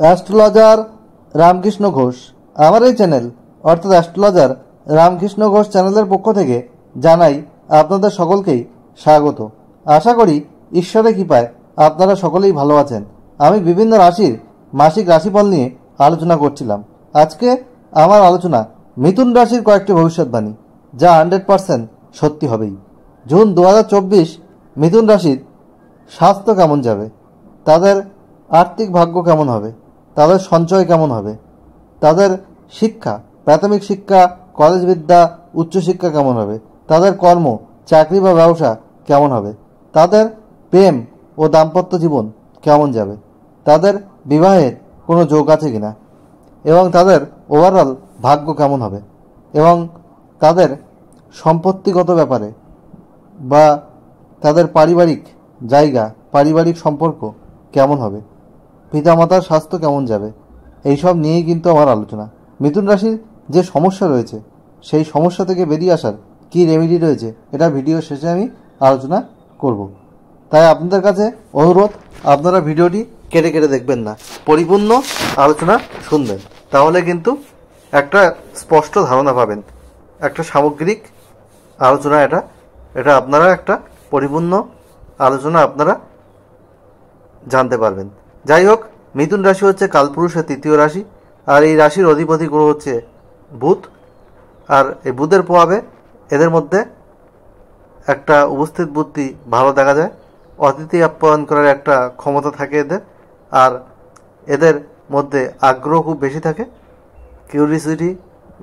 Astrologer Ramakrishna Ghosh. আমার এই channel অর্থাৎ অ্যাস্ট্রোলজার রামকৃষ্ণ ঘোষ চ্যানেলের পক্ষ থেকে জানাই আপনাদের সকলকেই স্বাগত। আশা করি ঈশ্বরের কৃপায় আপনারা সকলেই ভালো আছেন। আমি বিভিন্ন রাশির মাসিক রাশিফল নিয়ে আলোচনা করছিলাম। আজকে আমার আলোচনা মিথুন রাশির কয়েকটি ভবিষ্যৎবাণী, যা 100% সত্যি হবেই। জুন 2024 মিথুন রাশির স্বাস্থ্য কেমন যাবে, তাদের আর্থিক ভাগ্য কেমন হবে, তাদের সঞ্চয় কেমন হবে, তাদের শিক্ষা, প্রাথমিক শিক্ষা, কলেজ বিদ্যা, উচ্চশিক্ষা কেমন হবে, তাদের কর্ম, চাকরি বা ব্যবসা কেমন হবে, তাদের প্রেম ও দাম্পত্য জীবন কেমন যাবে, তাদের বিবাহের কোনো যোগ আছে কিনা, এবং তাদের ওভারঅল ভাগ্য কেমন হবে, এবং তাদের সম্পত্তিগত ব্যাপারে বা তাদের পারিবারিক জায়গা, পারিবারিক সম্পর্ক কেমন হবে, পিতামাতার স্বাস্থ্য কেমন যাবে, এইসব নিয়েই কিন্তু আমার আলোচনা। মিথুন রাশির যে সমস্যা রয়েছে সেই সমস্যা থেকে বেরিয়ে আসার কী রেমেডি রয়েছে এটা ভিডিও শেষে আমি আলোচনা করব। তাই আপনাদের কাছে অনুরোধ, আপনারা ভিডিওটি কেটে কেটে দেখবেন না, পরিপূর্ণ আলোচনা শুনবেন, তাহলে কিন্তু একটা স্পষ্ট ধারণা পাবেন, একটা সামগ্রিক আলোচনা। এটা আপনারা একটা পরিপূর্ণ আলোচনা আপনারা জানতে পারবেন। যাই হোক, মিথুন রাশি হচ্ছে কালপুরুষের তৃতীয় রাশি, আর এই রাশির অধিপতি গ্রহ হচ্ছে বুধ। আর এই বুধের প্রভাবে এদের মধ্যে একটা উপস্থিত বুদ্ধি ভালো দেখা যায়, অতিথি আপ্যায়ন করার একটা ক্ষমতা থাকে এদের, আর এদের মধ্যে আগ্রহ খুব বেশি থাকে, কিউরিসিটি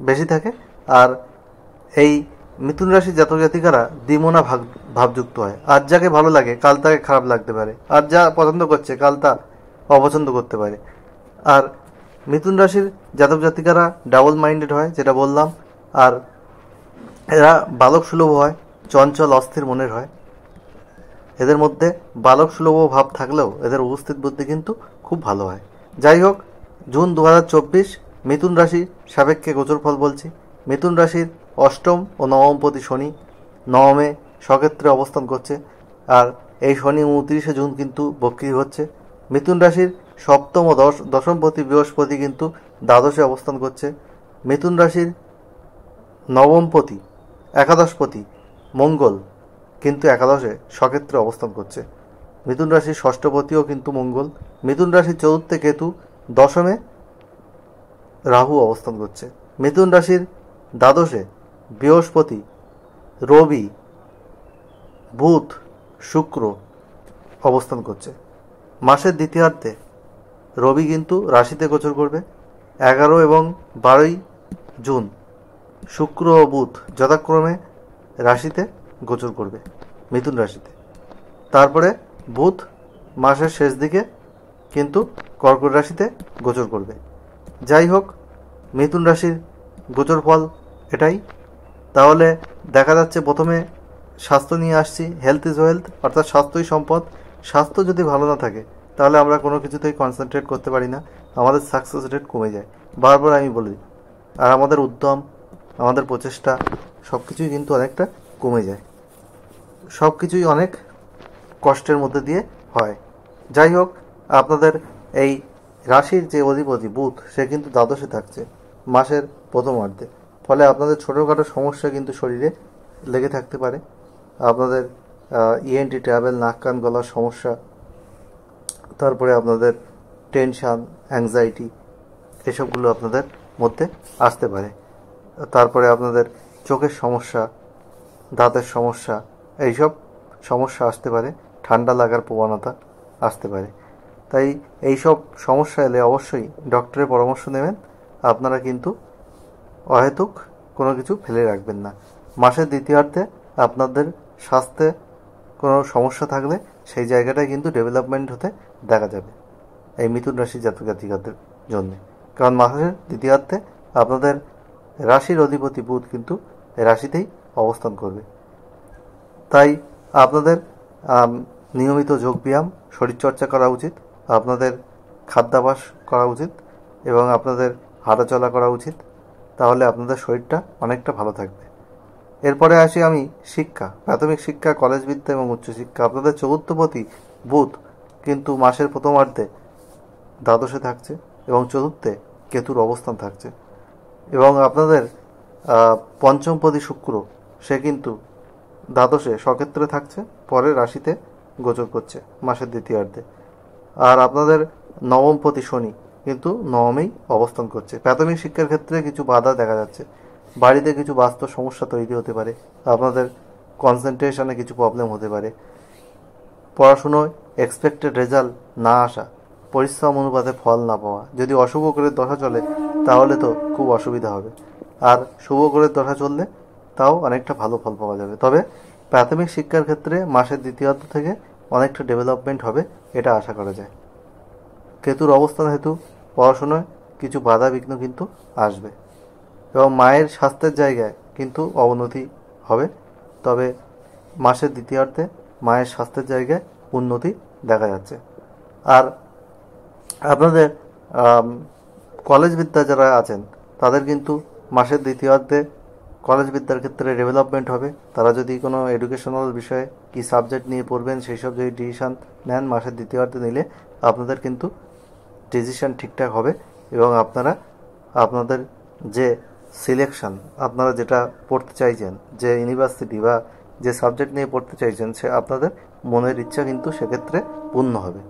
বেশি থাকে। আর এই মিথুন রাশির জাতক জাতিকারা দ্বিমনা ভাবযুক্ত হয়। আজ যাকে ভালো লাগে কাল তাকে খারাপ লাগতে পারে, আজ যা পছন্দ করছে কাল তা অপছন্দ করতে পারে। আর মিথুন রাশির জাতক জাতিকারা ডাবল মাইন্ডেড হয়, যেটা বললাম। আর এরা বালক সুলভ হয়, চঞ্চল অস্থির মনের হয়। এদের মধ্যে বালক সুলভ ভাব থাকলেও এদের উপস্থিত বুদ্ধি কিন্তু খুব ভালো হয়। যাই হোক, জুন 2024 মিথুন রাশি সাপেক্ষে গোচর ফল বলছি। মিথুন রাশির অষ্টম ও নবমপতি শনি নবমে স্বক্ষেত্রে অবস্থান করছে, আর এই শনি 29 জুন কিন্তু বক্রী হচ্ছে। মিথুন রাশির সপ্তম ও দশমপতি বৃহস্পতি কিন্তু দ্বাদশে অবস্থান করছে। মিথুন রাশির নবমপতি একাদশপতি মঙ্গল কিন্তু একাদশে স্বক্ষেত্রে অবস্থান করছে। মিথুন রাশির ষষ্ঠপতিও কিন্তু মঙ্গল। মিথুন রাশির চতুর্থে কেতু, দশমে রাহু অবস্থান করছে। মিথুন রাশির দ্বাদশে বৃহস্পতি, রবি, বুধ, শুক্র অবস্থান করছে। মাসের দ্বিতীয়ার্ধে রবি কিন্তু রাশিতে গোচর করবে। 11 এবং 12 জুন শুক্র ও বুধ যথাক্রমে রাশিতে গোচর করবে, মিথুন রাশিতে। তারপরে বুধ মাসের শেষ দিকে কিন্তু কর্কট রাশিতে গোচর করবে। যাই হোক, মিথুন রাশির গোচর ফল এটাই। তাহলে দেখা যাচ্ছে প্রথমে স্বাস্থ্য নিয়ে আসছি। হেলথ ইজ ওয়েলথ, অর্থাৎ স্বাস্থ্যই সম্পদ। স্বাস্থ্য যদি ভালো না থাকে তাহলে আমরা কোনো কিছুতেই কনসেন্ট্রেট করতে পারি না, আমাদের সাকসেস রেট কমে যায়, বারবার আমি বলি। আর আমাদের উদ্যম, আমাদের প্রচেষ্টা সব কিছুই কিন্তু অনেকটা কমে যায়, সব কিছুই অনেক কষ্টের মধ্যে দিয়ে হয়। যাই হোক, আপনাদের এই রাশির যে অধিপতি বুধ, সে কিন্তু দ্বাদশে থাকছে মাসের প্রথমার্ধে। ফলে আপনাদের ছোটোখাটো সমস্যা কিন্তু শরীরে লেগে থাকতে পারে। আপনাদের ইএনটি ট্রাভেল, নাক কান গলার সমস্যা, তারপরে আপনাদের টেনশান, অ্যাংজাইটি, এসবগুলো আপনাদের মধ্যে আসতে পারে। তারপরে আপনাদের চোখের সমস্যা, দাঁতের সমস্যা, এইসব সমস্যা আসতে পারে। ঠান্ডা লাগার প্রবণতা আসতে পারে। তাই এইসব সমস্যা এলে অবশ্যই ডক্টরের পরামর্শ নেবেন। আপনারা কিন্তু অহেতুক কোনো কিছু ফেলে রাখবেন না। মাসের দ্বিতীয়ার্ধে আপনাদের স্বাস্থ্যে কোনো সমস্যা থাকলে সেই জায়গাটায় কিন্তু ডেভেলপমেন্ট হতে দেখা যাবে এই মিথুন রাশির জাতক জাতিকাদের জন্য। কারণ মাসের দ্বিতীয়ার্ধে আপনাদের রাশির অধিপতি বুধ কিন্তু এই রাশিতেই অবস্থান করবে। তাই আপনাদের নিয়মিত যোগব্যায়াম, শরীরচর্চা করা উচিত, আপনাদের খাদ্যাভ্যাস করা উচিত এবং আপনাদের হাঁটাচলা করা উচিত। তাহলে আপনাদের শরীরটা অনেকটা ভালো থাকবে। এরপরে আসি আমি শিক্ষা, প্রাথমিক শিক্ষা, কলেজ বিদ্যা এবং উচ্চশিক্ষা। আপনাদের চতুর্থপতি বুধ কিন্তু মাসের প্রথমার্ধে দ্বাদশে থাকছে এবং চতুর্থে কেতুর অবস্থান থাকছে। এবং আপনাদের পঞ্চমপতি শুক্র সে কিন্তু দ্বাদশে স্বক্ষেত্রে থাকছে, পরের রাশিতে গোচর করছে মাসের দ্বিতীয়ার্ধে। আর আপনাদের নবমপতি শনি কিন্তু নবমেই অবস্থান করছে। প্রাথমিক শিক্ষার ক্ষেত্রে কিছু বাধা দেখা যাচ্ছে, বাড়িতে কিছু বাস্তব সমস্যা তৈরি হতে পারে, আপনাদের কনসেন্ট্রেশনে কিছু প্রবলেম হতে পারে, পড়াশুনোয় এক্সপেক্টেড রেজাল্ট না আসা, পরিশ্রম অনুপাতে ফল না পাওয়া। যদি অশুভ গ্রহের দশা চলে তাহলে তো খুব অসুবিধা হবে, আর শুভ গ্রহের দশা চললে তাও অনেকটা ভালো ফল পাওয়া যাবে। তবে প্রাথমিক শিক্ষার ক্ষেত্রে মাসের দ্বিতীয়ার্ধ থেকে অনেকটা ডেভেলপমেন্ট হবে, এটা আশা করা যায়। কেতুর অবস্থান হেতু পড়াশোনায় কিছু বাধা বিঘ্ন কিন্তু আসবে এবং মায়ের স্বাস্থ্যের জায়গায় কিন্তু অবনতি হবে। তবে মাসের দ্বিতীয়ার্ধে মায়ের স্বাস্থ্যের জায়গায় উন্নতি দেখা যাচ্ছে। আর আপনাদের কলেজ বিদ্যা যারা আছেন তাদের কিন্তু মাসের দ্বিতীয়ার্ধে কলেজ বিদ্যার ক্ষেত্রে ডেভেলপমেন্ট হবে। তারা যদি কোনো এডুকেশনাল বিষয়ে কি সাবজেক্ট নিয়ে পড়বেন সেই সব যদি ডিসিশান নেন মাসের দ্বিতীয়ার্ধে নিলে আপনাদের কিন্তু ডিসিশান ঠিকঠাক হবে এবং আপনারা আপনাদের যে সিলেকশন, আপনারা যেটা পড়তে চাইছেন, যে ইউনিভার্সিটি বা যে সাবজেক্ট নিয়ে পড়তে চাইছেন, সে আপনাদের মনের ইচ্ছা কিন্তু সেক্ষেত্রে পূর্ণ হবে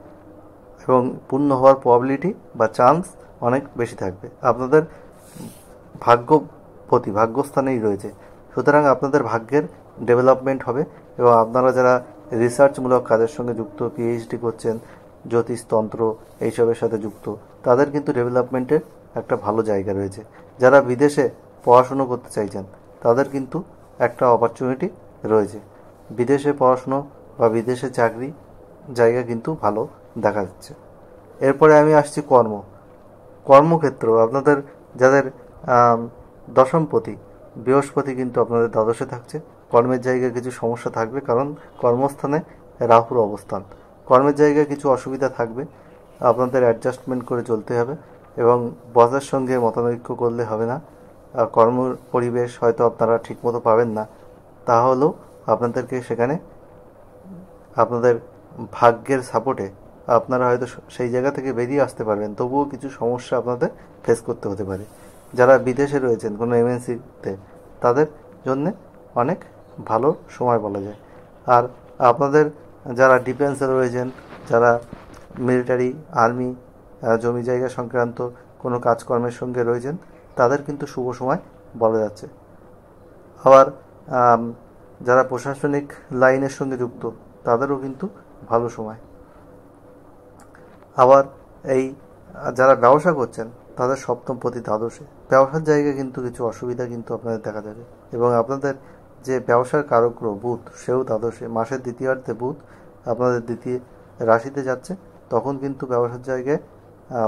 এবং পূর্ণ হওয়ার প্রবাবিলিটি বা চান্স অনেক বেশি থাকবে। আপনাদের ভাগ্যস্থানেই রয়েছে, সুতরাং আপনাদের ভাগ্যের ডেভেলপমেন্ট হবে এবং আপনারা যারা রিসার্চমূলক কাজের সঙ্গে যুক্ত, পিএইচডি করছেন, জ্যোতিষতন্ত্র এইসবের সাথে যুক্ত, তাদের কিন্তু ডেভেলপমেন্টের একটা ভালো জায়গা রয়েছে। যারা বিদেশে পড়াশুনো করতে চাইছেন তাদের কিন্তু একটা অপরচুনিটি রয়েছে, বিদেশে পড়াশুনো বা বিদেশে চাকরি জায়গা কিন্তু ভালো দেখা যাচ্ছে। এরপরে আমি আসছি কর্মক্ষেত্র। আপনাদের যাদের দশমপতি বৃহস্পতি কিন্তু আপনাদের দ্বাদশে থাকছে, কর্মের জায়গায় কিছু সমস্যা থাকবে, কারণ কর্মস্থানে রাহুর অবস্থান। কর্মের জায়গায় কিছু অসুবিধা থাকবে, আপনাদের অ্যাডজাস্টমেন্ট করে চলতে হবে এবং বসের সঙ্গে মতানৈক্য করলে হবে না। কর্ম পরিবেশ হয়তো আপনারা ঠিকমতো পাবেন না, তাহলেও আপনাদেরকে সেখানে আপনাদের ভাগ্যের সাপোর্টে আপনারা হয়তো সেই জায়গা থেকে বেরিয়ে আসতে পারবেন, তবুও কিছু সমস্যা আপনাদের ফেস করতে হতে পারে। যারা বিদেশে রয়েছেন কোনো এমএনসিতে, তাদের জন্যে অনেক ভালো সময় বলা যায়। আর আপনাদের যারা ডিফেন্সে রয়েছেন, যারা মিলিটারি, আর্মি, জমি জায়গা সংক্রান্ত কোনো কাজকর্মের সঙ্গে রয়েছেন, তাদের কিন্তু শুভ সময় বলা যাচ্ছে। আবার যারা প্রশাসনিক লাইনের সঙ্গে যুক্ত তাদেরও কিন্তু ভালো সময়। আবার এই যারা ব্যবসা করছেন তাদের সপ্তমপতি দ্বাদশে, ব্যবসার জায়গায় কিন্তু কিছু অসুবিধা কিন্তু আপনাদের দেখা যাবে এবং আপনাদের যে ব্যবসার কারক গ্রহ বুধ, সেও দ্বাদশে। মাসের দ্বিতীয়ার্ধে বুধ আপনাদের দ্বিতীয় রাশিতে যাচ্ছে, তখন কিন্তু ব্যবসার জায়গায়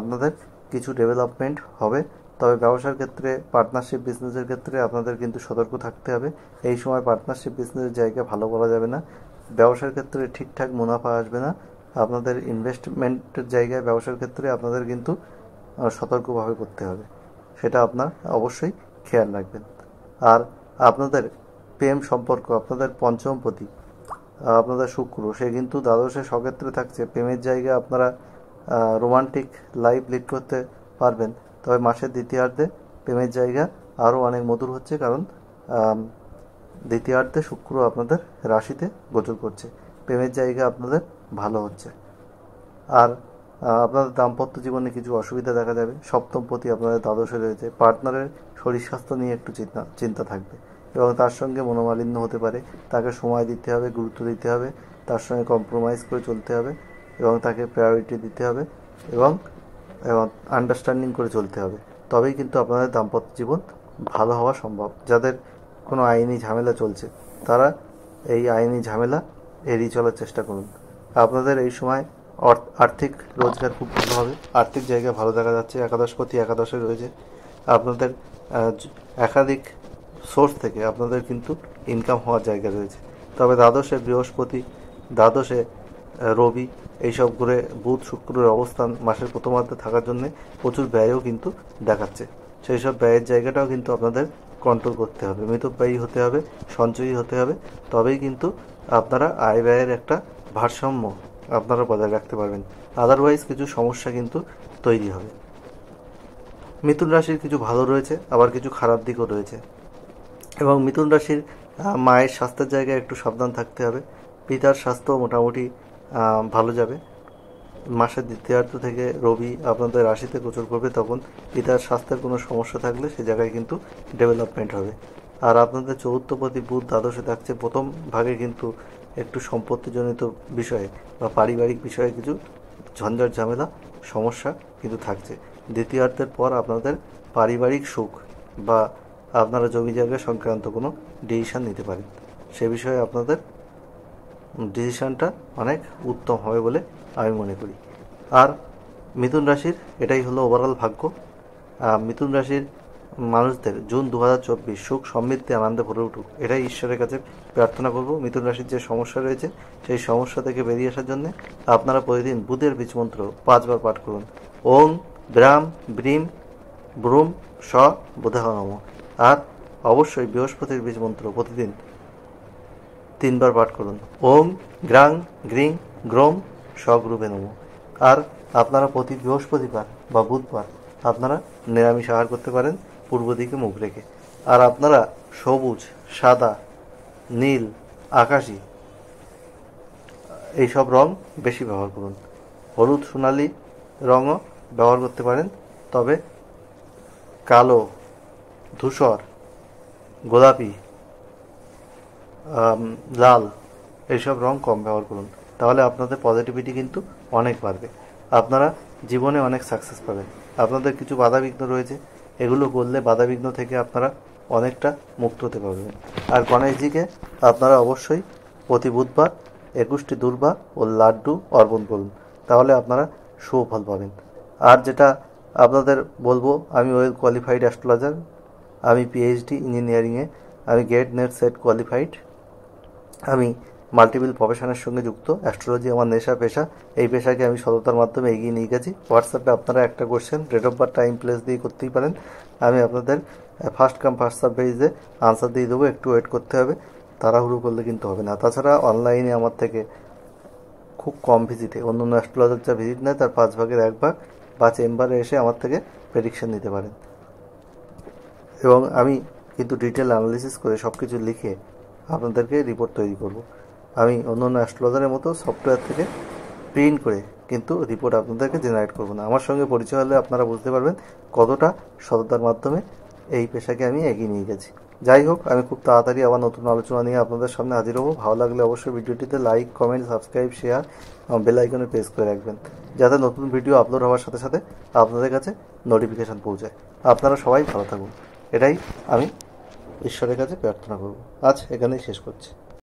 আপনাদের কিছু ডেভেলপমেন্ট হবে। তবে ব্যবসার ক্ষেত্রে, পার্টনারশিপ বিজনেসের ক্ষেত্রে আপনাদের কিন্তু সতর্ক থাকতে হবে। এই সময় পার্টনারশিপ বিজনেসের জায়গা ভালো বলা যাবে না, ব্যবসার ক্ষেত্রে ঠিকঠাক মুনাফা আসবে না। আপনাদের ইনভেস্টমেন্টের জায়গায় ব্যবসার ক্ষেত্রে আপনাদের কিন্তু সতর্কভাবে করতে হবে, সেটা আপনার অবশ্যই খেয়াল রাখবেন। আর আপনাদের প্রেম সম্পর্ক, আপনাদের পঞ্চমপতি আপনাদের শুক্র, সে কিন্তু দ্বাদশে স্বক্ষেত্রে থাকছে। প্রেমের জায়গায় আপনারা রোমান্টিক লাইফ লিড করতে পারবেন, তবে মাসের দ্বিতীয়ার্ধে প্রেমের জায়গা আরও অনেক মধুর হচ্ছে, কারণ দ্বিতীয়ার্ধে শুক্র আপনাদের রাশিতে গোচর করছে, প্রেমের জায়গা আপনাদের ভালো হচ্ছে। আর আপনাদের দাম্পত্য জীবনে কিছু অসুবিধা দেখা যাবে। সপ্তমপতি আপনাদের দ্বাদশে রয়েছে, পার্টনারের শরীর স্বাস্থ্য নিয়ে একটু চিন্তা থাকবে এবং তার সঙ্গে মনোমালিন্য হতে পারে। তাকে সময় দিতে হবে, গুরুত্ব দিতে হবে, তার সঙ্গে কম্প্রোমাইজ করে চলতে হবে এবং তাকে প্রায়োরিটি দিতে হবে এবং আন্ডারস্ট্যান্ডিং করে চলতে হবে, তবেই কিন্তু আপনাদের দাম্পত্য জীবন ভালো হওয়া সম্ভব। যাদের কোনো আইনি ঝামেলা চলছে তারা এই আইনি ঝামেলা এড়িয়ে চলার চেষ্টা করুন। আপনাদের এই সময় আর্থিক রোজগার খুব ভালো হবে, আর্থিক জায়গা ভালো দেখা যাচ্ছে। একাদশপতি একাদশে রয়েছে, আপনাদের একাধিক সোর্স থেকে আপনাদের কিন্তু ইনকাম হওয়ার জায়গা রয়েছে। তবে দ্বাদশে বৃহস্পতি, দ্বাদশে রবি, এইসব ঘুরে বুধ শুক্রের অবস্থান মাসের প্রথমার্ধে থাকার জন্য প্রচুর ব্যয়ও কিন্তু দেখাচ্ছে। সেই সব ব্যয়ের জায়গাটাও কিন্তু আপনাদের কন্ট্রোল করতে হবে, মিতব্যয়ী হতে হবে, সঞ্চয়ী হতে হবে, তবেই কিন্তু আপনারা আয় ব্যয়ের একটা ভারসাম্য আপনারা বজায় রাখতে পারবেন। আদারওয়াইজ কিছু সমস্যা কিন্তু তৈরি হবে। মিথুন রাশির কিছু ভালো রয়েছে, আবার কিছু খারাপ দিকও রয়েছে, এবং মিথুন রাশির মায়ের স্বাস্থ্যের জায়গায় একটু সাবধান থাকতে হবে। পিতার স্বাস্থ্য মোটামুটি ভালো যাবে। মাসের দ্বিতীয়ার্ধ থেকে রবি আপনাদের রাশিতে গোচর করবে, তখন পিতার স্বাস্থ্যের কোনো সমস্যা থাকলে সে জায়গায় কিন্তু ডেভেলপমেন্ট হবে। আর আপনাদের চতুর্থপতি বুধ দ্বাদশে থাকছে, প্রথম ভাগে কিন্তু একটু সম্পত্তিজনিত বিষয়ে বা পারিবারিক বিষয়ে কিছু ঝঞ্ঝাট ঝামেলা সমস্যা কিন্তু থাকছে। দ্বিতীয়ার্ধের পর আপনাদের পারিবারিক সুখ বা আপনারা জমি জায়গা সংক্রান্ত কোনো ডিসিশান নিতে পারেন, সে বিষয়ে আপনাদের ডিসিশানটা অনেক উত্তম হবে বলে আমি মনে করি। আর মিথুন রাশির এটাই হলো ওভারঅল ভাগ্য। মিথুন রাশির মানুষদের জুন 2024 সুখ সমৃদ্ধি আনন্দে ভরে উঠুক, এটাই ঈশ্বরের কাছে প্রার্থনা করব। মিথুন রাশির যে সমস্যা রয়েছে সেই সমস্যা থেকে বেরিয়ে আসার জন্য আপনারা প্রতিদিন বুধের বীজ মন্ত্র 5 বার পাঠ করুন। ওং ব্রাম ব্রিম ব্রুম স বুধাহ নমঃ। আর অবশ্যই বৃহস্পতির বীজ মন্ত্র প্রতিদিন 3 বার পাঠ করুন। ওং গ্রাং গ্রিং গ্রোম স গুরুবে নমঃ। আর আপনারা প্রতি বৃহস্পতিবার বা বুধবার আপনারা নিরামিষ আহার করতে পারেন পূর্ব দিকে মুখ রেখে। আর আপনারা সবুজ, সাদা, নীল, আকাশি এইসব রং বেশি ব্যবহার করুন। হলুদ সোনালি রঙও ব্যবহার করতে পারেন, তবে কালো, ধূসর, গোলাপি, লাল এইসব রং কম ব্যবহার করুন, তাহলে আপনাদের পজিটিভিটি কিন্তু অনেক বাড়বে। আপনারা জীবনে অনেক সাকসেস পাবেন। আপনাদের কিছু বাধাবিঘ্ন রয়েছে, এগুলো করলে বাধাবিঘ্ন থেকে আপনারা অনেকটা মুক্ত হতে পারবেন। আর গণেশজিকে আপনারা অবশ্যই প্রতি বুধবার 21টি দুর্বা ও লাড্ডু অর্পণ করুন, তাহলে আপনারা সুফল পাবেন। আর যেটা আপনাদের বলবো, আমি ওয়েল কোয়ালিফাইড অ্যাস্ট্রোলজার, আমি পিএইচডি ইঞ্জিনিয়ারিংয়ে, আমি গেট নেট সেট কোয়ালিফাইড, আমি মাল্টিপল প্রফেশনের সঙ্গে যুক্ত। অ্যাস্ট্রোলজি আমার নেশা, পেশা। এই পেশাকে আমি সততার মাধ্যমে এগিয়ে নিয়ে গেছি। হোয়াটসঅ্যাপে আপনারা একটা question, date of birth, time, place দিয়ে করতেই পারেন। আমি আপনাদের ফার্স্ট কাম ফার্স্ট সার্ভ বেসে আনসার দিয়ে দেবো, একটু ওয়েট করতে হবে, তাড়াহুড়ো করলে কিন্তু হবে না। তাছাড়া অনলাইনে আমার থেকে খুব কম ভিজিটে, অন্য অন্য অ্যাস্ট্রোলজার যা ভিজিট নেয় তার 5 ভাগের 1 ভাগ বা চেম্বারে এসে আমার থেকে প্রেডিকশন নিতে পারেন। এবং আমি কিন্তু ডিটেল অ্যানালিসিস করে সব কিছু লিখে আপনাদেরকে রিপোর্ট তৈরি করব। আমি অন্য অন্য অ্যাস্ট্রোলজারের মতো সফটওয়্যার থেকে প্রিন্ট করে কিন্তু রিপোর্ট আপনাদেরকে জেনারেট করব না। আমার সঙ্গে পরিচয় হলে আপনারা বুঝতে পারবেন কতটা সততার মাধ্যমে এই পেশাকে আমি এগিয়ে নিয়ে গেছি। যাই হোক, আমি খুব তাড়াতাড়ি আবার নতুন আলোচনা নিয়ে আপনাদের সামনে হাজির হব। ভালো লাগলে অবশ্যই ভিডিওটিতে লাইক, কমেন্ট, সাবস্ক্রাইব, শেয়ার এবং বেল আইকনে প্রেস করে রাখবেন, যাতে নতুন ভিডিও আপলোড হওয়ার সাথে সাথে আপনাদের কাছে নোটিফিকেশান পৌঁছায়। আপনারা সবাই ভালো থাকুন, এটাই আমি ঈশ্বরের কাছে প্রার্থনা করব। আজ এখানেই শেষ করছি।